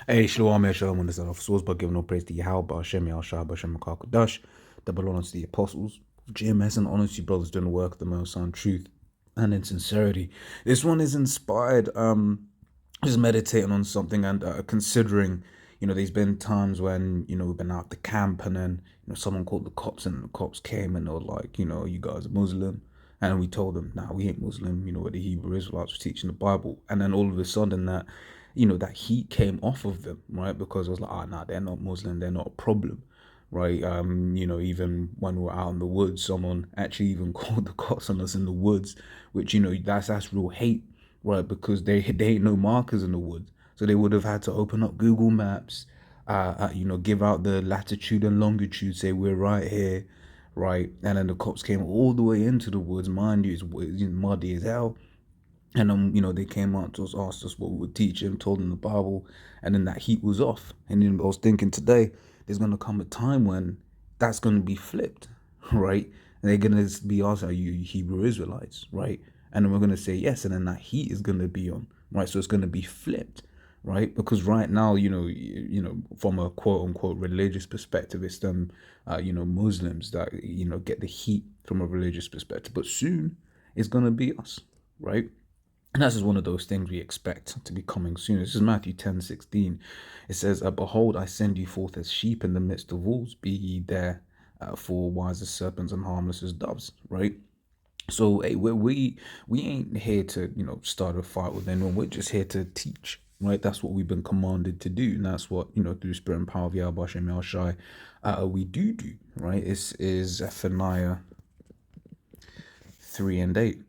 Hey, Shalom, Shalom, on this of source, but giving no praise to Yahweh, Hashem, Yahshua, Hashem, Kakodash, double honor to the apostles, GMS, and honor to you brothers doing the work of the most on truth and in sincerity. This one is inspired, just meditating on something and considering, there's been times when, we've been out the camp and then, someone called the cops and the cops came and they were like, you guys are Muslim. And we told them, nah, we ain't Muslim, we're the Hebrew Israelites, we're teaching the Bible. And then all of a sudden that heat came off of them, right? Because it was like, nah, they're not Muslim, they're not a problem, right? Even when we're out in the woods, someone actually even called the cops on us in the woods, which, that's real hate, right? Because they ain't no markers in the woods. So they would have had to open up Google Maps, give out the latitude and longitude, say we're right here, right? And then the cops came all the way into the woods, mind you, it's muddy as hell. And they came out to us, asked us what we would teach them, told them the Bible, and then that heat was off. And then I was thinking today, there's gonna come a time when that's gonna be flipped, right? And they're gonna be asked, "Are you Hebrew Israelites?" Right? And then we're gonna say yes, and then that heat is gonna be on, right? So it's gonna be flipped, right? Because right now, from a quote unquote religious perspective, it's them, Muslims that get the heat from a religious perspective, but soon it's gonna be us, right? And that's just one of those things we expect to be coming soon. This is Matthew 10:16. It says, Behold, I send you forth as sheep in the midst of wolves. Be ye there for wise as serpents and harmless as doves, right? So hey, we ain't here to start a fight with anyone. We're just here to teach, right? That's what we've been commanded to do, and that's what through spirit and power of Yahweh Shem Yahushai, we do, right? This is Zephaniah 3:8.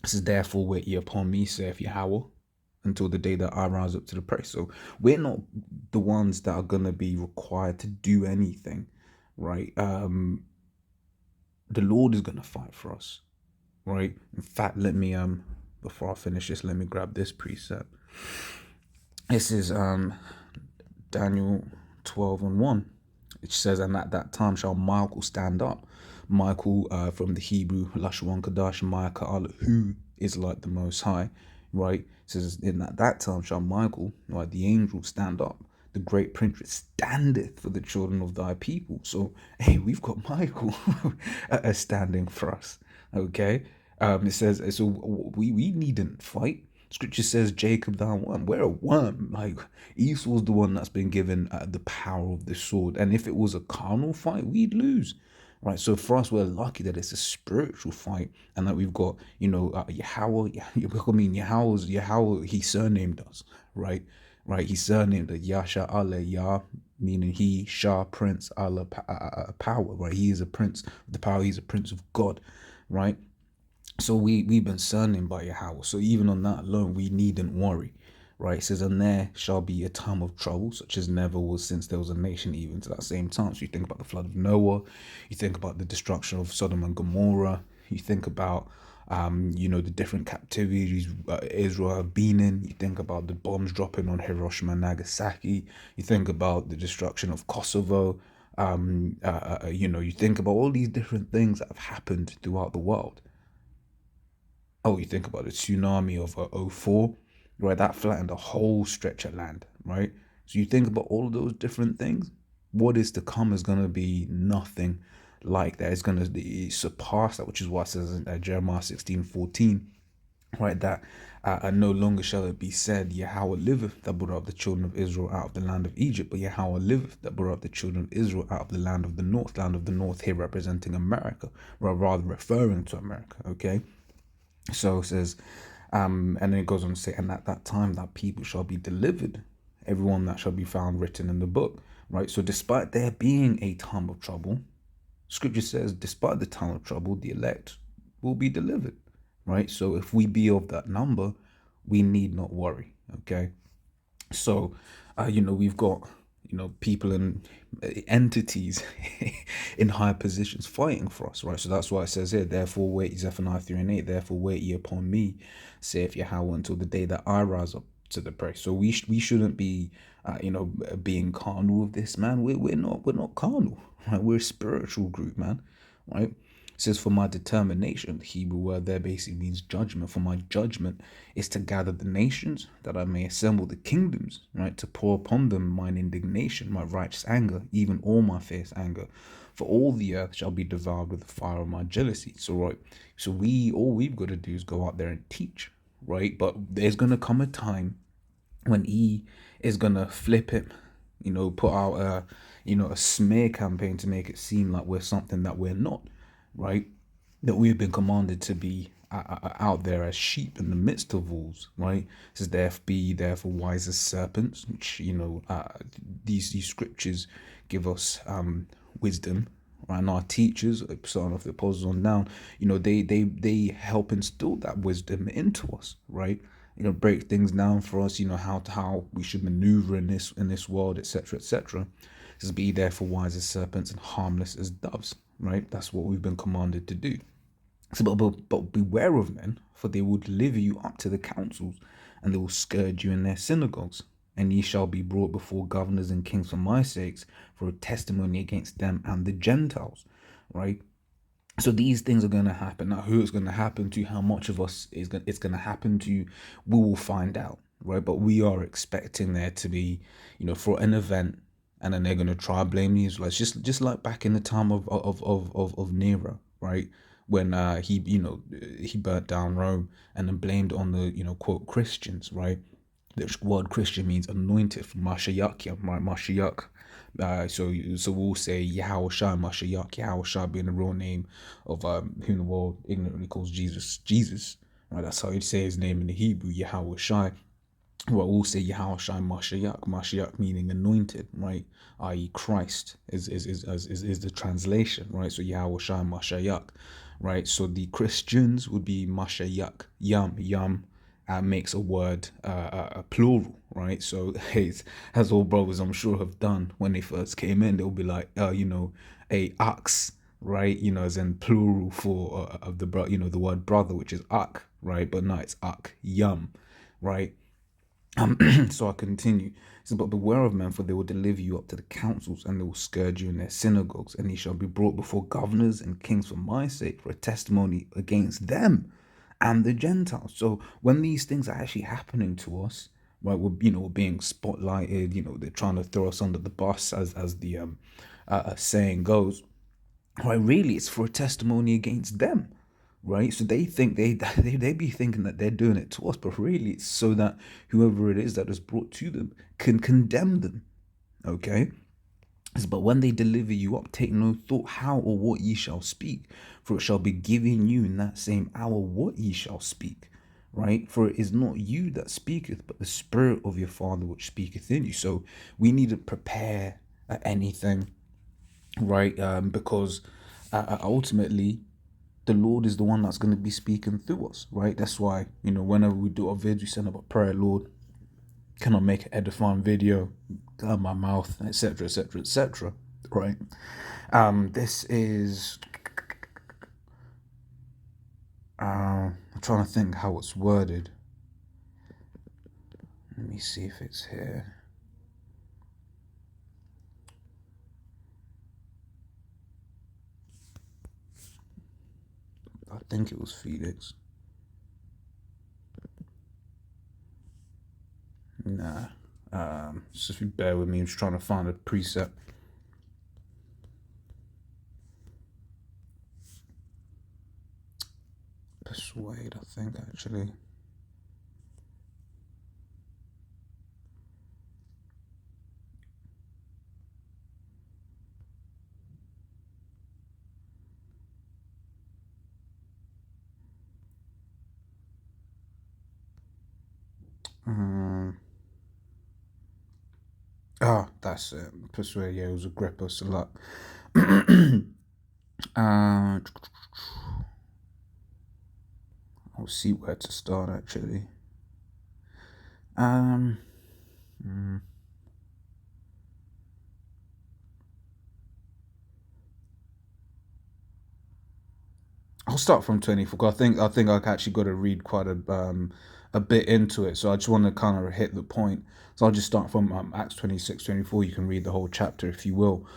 It says, therefore, wait ye upon me, saith Yahweh, until the day that I rise up to the praise. So we're not the ones that are going to be required to do anything, right? The Lord is going to fight for us, right? In fact, let me, before I finish this, let me grab this precept. This is Daniel 12:1. It says, and at that time shall Michael stand up. Michael, from the Hebrew, Lashwan Kadash, Michael, who is like the Most High, right? It says, in at that time shall Michael, right, the angel, stand up. The great prince standeth for the children of thy people. So, hey, we've got Michael standing for us, okay? It says, so we needn't fight. Scripture says, Jacob, thou worm. We're a worm. Like, Esau's the one that's been given the power of the sword. And if it was a carnal fight, we'd lose. Right. So for us, we're lucky that it's a spiritual fight and that we've got, Yahweh. I mean, Yahweh, he surnamed us. Right. Right. He surnamed us Yasha Allah, Yah, meaning he, Shah, prince, Allah, power. Right. He is a prince of the power. He's a prince of God. Right. So we've been surnamed by Yahweh. So even on that alone, we needn't worry. Right, it says, and there shall be a time of trouble, such as never was since there was a nation, even to that same time. So you think about the flood of Noah, you think about the destruction of Sodom and Gomorrah, you think about, the different captivities Israel have been in. You think about the bombs dropping on Hiroshima and Nagasaki. You think about the destruction of Kosovo. You think about all these different things that have happened throughout the world. Oh, you think about the tsunami of '04, right? That flattened a whole stretch of land, right? So you think about all of those different things. What is to come is going to be nothing like that. It's going to surpass that, which is what it says in Jeremiah 16:14, right? That no longer shall it be said, Yahweh liveth that brought up the children of Israel out of the land of Egypt, but Yahweh liveth that brought up the children of Israel out of the land of the north here representing America, or rather referring to America, okay? So it says, and then it goes on to say, and at that time that people shall be delivered, everyone that shall be found written in the book, right? So despite there being a time of trouble, scripture says, despite the time of trouble, the elect will be delivered, right? So if we be of that number, we need not worry, okay? So, we've got, people and entities in high positions fighting for us, right? So that's why it says here, therefore wait, Zephaniah 3:8, therefore wait ye upon me, saith Yahweh, until the day that I rise up to the praise. So we shouldn't be, being carnal with this, man. We're not carnal, right? We're a spiritual group, man, right? It says, for my determination, the Hebrew word there basically means judgment. For my judgment is to gather the nations, that I may assemble the kingdoms, right? To pour upon them mine indignation, my righteous anger, even all my fierce anger. For all the earth shall be devoured with the fire of my jealousy. So, right, so all we've got to do is go out there and teach, right? But there's going to come a time when he is going to flip it, put out a smear campaign to make it seem like we're something that we're not, right? That we've been commanded to be out there as sheep in the midst of wolves, right? It says, therefore be therefore wise as serpents, which, these scriptures give us wisdom, right? And our teachers, starting off the apostles on down, they help instill that wisdom into us, right? Break things down for us, how we should maneuver in this world, etc., etc. It says, be therefore wise as serpents and harmless as doves, right? That's what we've been commanded to do. So, but beware of men, for they will deliver you up to the councils, and they will scourge you in their synagogues. And ye shall be brought before governors and kings for my sakes, for a testimony against them and the Gentiles, right? So these things are going to happen. Now, who it's going to happen to, how much of us it's going to happen to, we will find out, right? But we are expecting there to be, for an event, and then they're going to try to blame the Israelites, just like back in the time of Nero, right? When he burnt down Rome and then blamed on the quote Christians, right? The word Christian means anointed from Mashiach, right? Mashiach. So we'll say Yahweh Shai Mashiach, Yahweh Shai being the real name of whom the world ignorantly calls Jesus. Right? That's how you'd say his name in the Hebrew, Yahweh Shai. Well, we'll say Yahweh Shai Mashiach meaning anointed, right? I.e. Christ is the translation, right? So Yahweh Shai Mashiach, right? So the Christians would be Mashiach, Yam, makes a word a plural, right? So it's, as all brothers I'm sure have done when they first came in, they'll be like, a ox, right? As in plural for of the the word brother, which is ak, right? But no, it's ak, yam, right? So I continue. It says, but beware of men, for they will deliver you up to the councils, and they will scourge you in their synagogues, and ye shall be brought before governors and kings for my sake, for a testimony against them and the Gentiles. So when these things are actually happening to us, right, we're being spotlighted. They're trying to throw us under the bus, as the saying goes. Right, really, it's for a testimony against them, right? So they think they be thinking that they're doing it to us, but really it's so that whoever it is that is brought to them can condemn them. Okay. But when they deliver you up, take no thought how or what ye shall speak, for it shall be given you in that same hour what ye shall speak, right? For it is not you that speaketh, but the Spirit of your Father which speaketh in you. So we need to prepare anything, right? Because ultimately, the Lord is the one that's going to be speaking through us, right? That's why, whenever we do our vids, we send up a prayer, Lord, can I make an edifying video, guard my mouth, etc., etc., etc., right? This is, I'm trying to think how it's worded. Let me see if it's here. I think it was Felix. Nah. Just if you bear with me, I'm just trying to find a precept. Persuade, I think, actually. That's it. Persuade, yeah, it was Agrippa Salat. I'll see where to start actually. I'll start from 24. I think I actually got to read quite a bit into it, so I just want to kind of hit the point. So I'll just start from Acts 26, 24. You can read the whole chapter if you will.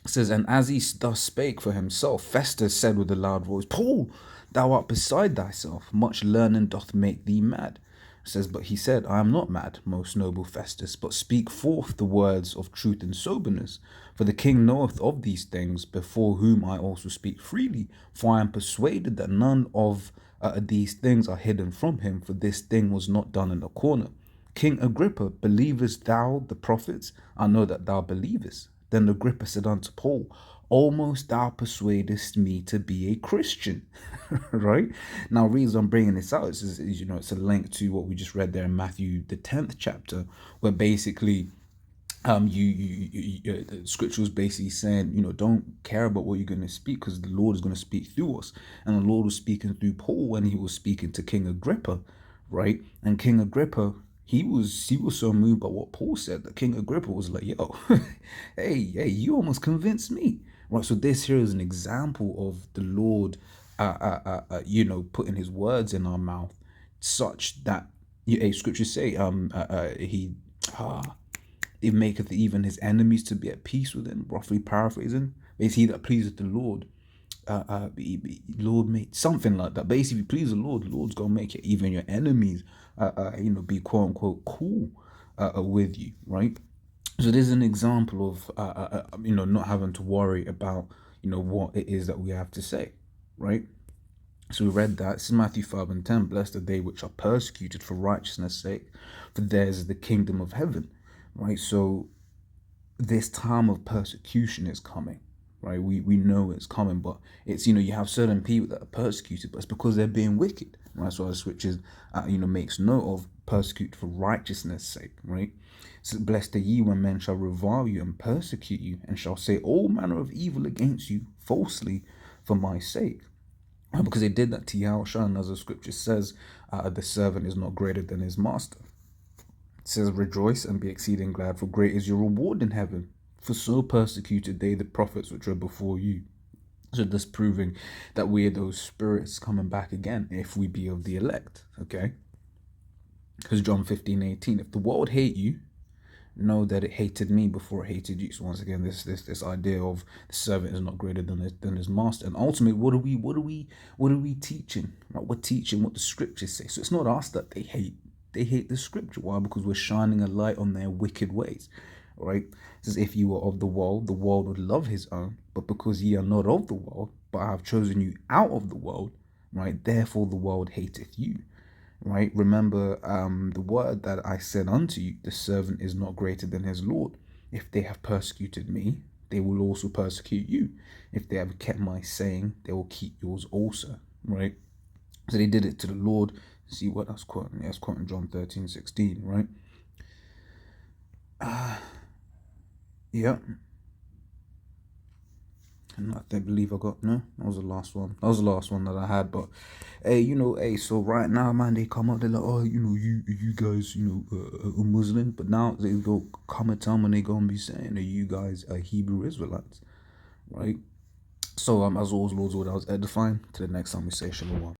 It says, and as he thus spake for himself, Festus said with a loud voice, Paul, thou art beside thyself. Much learning doth make thee mad. It says, but he said, I am not mad, most noble Festus, but speak forth the words of truth and soberness. For the king knoweth of these things, before whom I also speak freely. For I am persuaded that none of these things are hidden from him, for this thing was not done in a corner. King Agrippa, believest thou the prophets? I know that thou believest. Then Agrippa said unto Paul, almost thou persuadest me to be a Christian. Right? Now, reason I'm bringing this out is, it's a link to what we just read there in Matthew, the 10th chapter, where basically the scripture was basically saying, don't care about what you're going to speak, because the Lord is going to speak through us. And the Lord was speaking through Paul when he was speaking to King Agrippa, right? And King Agrippa, he was so moved by what Paul said that King Agrippa was like, yo, hey, you almost convinced me, right? So this here is an example of the Lord, putting his words in our mouth, such that scriptures say, it maketh even his enemies to be at peace with him. Roughly paraphrasing, it's he that pleaseth the Lord. Lord made something like that. Basically, please the Lord's gonna make it even your enemies, be quote unquote cool with you, right? So this is an example of not having to worry about what it is that we have to say, right? So we read that. This is Matthew 5 and 10. Blessed are they which are persecuted for righteousness' sake, for theirs is the kingdom of heaven, right? So this time of persecution is coming, right? We know it's coming, but it's, you have certain people that are persecuted, but it's because they're being wicked, right? So the scriptures, makes note of persecute for righteousness' sake, right? So blessed are ye when men shall revile you and persecute you, and shall say all manner of evil against you falsely for my sake. Because they did that to Yahushua, as the scripture says, the servant is not greater than his master. It says, rejoice and be exceeding glad, for great is your reward in heaven. For so persecuted they the prophets which were before you. So this proving that we are those spirits coming back again, if we be of the elect, okay? Because John 15:18, if the world hate you, know that it hated me before it hated you. So once again, this idea of the servant is not greater than his master. And ultimately, what are we teaching? Right? We're teaching what the scriptures say. So it's not us that they hate. They hate the scripture. Why? Because we're shining a light on their wicked ways. Right? It says, if you were of the world would love his own. But because ye are not of the world, but I have chosen you out of the world, right? Therefore the world hateth you. Right? Remember the word that I said unto you, the servant is not greater than his Lord. If they have persecuted me, they will also persecute you. If they have kept my saying, they will keep yours also. Right? So they did it to the Lord. See what that's quoting? Yeah, that's quoting John 13:16, right? Yeah. And I believe I got, no, that was the last one. That was the last one that I had. But hey, so right now, man, they come up, they're like, oh, you guys, are Muslim. But now they go come a time when they gonna be saying, are you guys Hebrew Israelites, right? So as always, Lord's word, I was edifying. To the next time we say shalom.